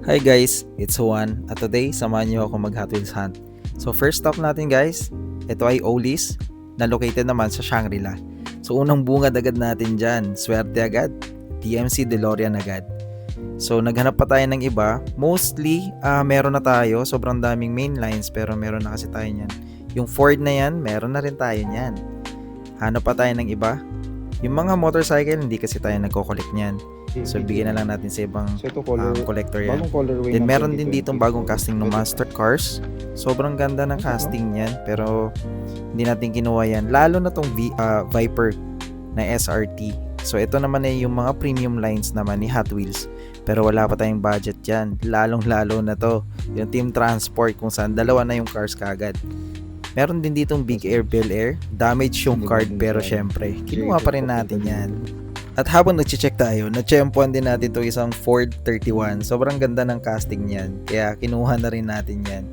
Hi guys, it's Juan at today samahan niyo ako mag Hot Wheels hunt. So first stop natin guys, ito ay Olis na located naman sa Shangri-La. So unang bungad agad natin dyan, swerte agad, DMC DeLorean agad. So naghanap pa tayo ng iba, mostly meron na tayo, sobrang daming main lines pero meron na kasi tayo niyan. Yung Ford na yan, meron na rin tayo niyan. Hanap pa tayo ng iba. Yung mga motorcycle, hindi kasi tayo nagko-collect niyan. So bigyan na lang natin sa ibang collector yan. Then meron din ditong bagong casting ng Monster Cars. Sobrang ganda ng casting niyan pero hindi natin kinuha yan. Lalo na tong Viper na SRT. So ito naman ay yung mga premium lines naman ni Hot Wheels. Pero wala pa tayong budget yan. Lalong lalo na to. Yung Team Transport kung saan dalawa na yung cars kagad. Meron din ditong Big Air Bel Air. Damage yung card pero syempre kinuha pa rin natin yan. At habang nag-check tayo, na-champuan din natin to isang Ford 31. Sobrang ganda ng casting niyan. Kaya kinuha na rin natin yan.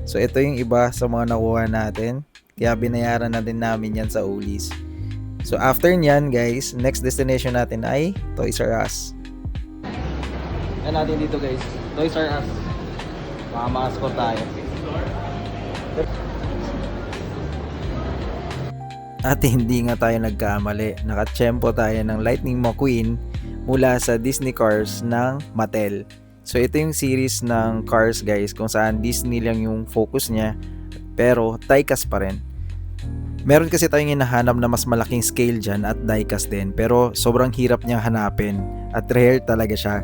So ito yung iba sa mga nakuha natin. Kaya binayaran na din namin yan sa Olis. So after nyan guys, next destination natin ay Toys R Us. Yan natin dito guys, Toys R Us. Makamaskot tayo. At hindi nga tayo nagkamali, nakatsyempo tayo ng Lightning McQueen mula sa Disney Cars ng Mattel. So ito yung series ng cars guys kung saan Disney lang yung focus niya pero diecast pa rin. Meron kasi tayong hinahanap na mas malaking scale dyan at diecast din pero sobrang hirap niyang hanapin at rare talaga siya.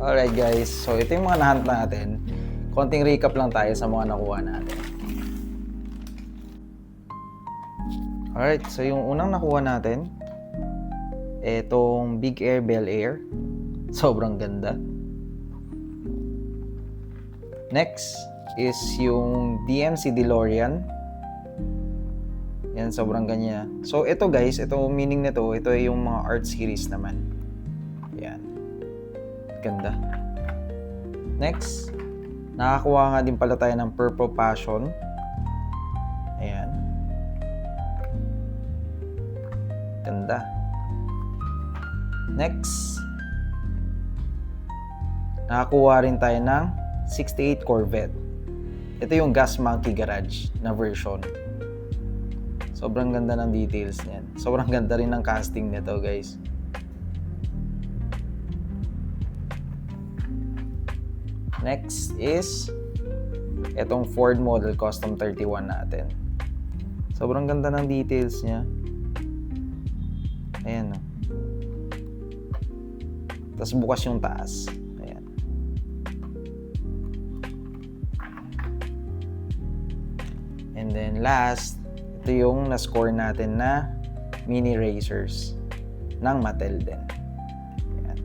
Alright guys, so ito yung mga nahunt natin. Konting recap lang tayo sa mga nakuha natin. Alright, so yung unang nakuha natin, etong Big Air Bel Air. Sobrang ganda. Next is yung DMC DeLorean. Yan, sobrang ganya. So ito guys, ito meaning nito, ito ay yung mga art series naman. Yan. Ganda. Next, nakakuha nga din pala tayo ng Purple Passion. Ayan. Ganda. Next, nakakuha rin tayo ng 68 Corvette. Ito yung Gas Monkey Garage na version. Sobrang ganda ng details niyan. Sobrang ganda rin ng casting nito, guys. Next is itong Ford Model Custom 31 natin. Sobrang ganda ng details niya. Ayan o. Tapos bukas yung taas. Ayan. And then last, ito yung na-score natin na mini racers ng Mattel din. Ayan.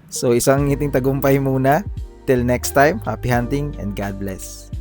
So isang ngiting tagumpay muna. Till next time, happy hunting and God bless.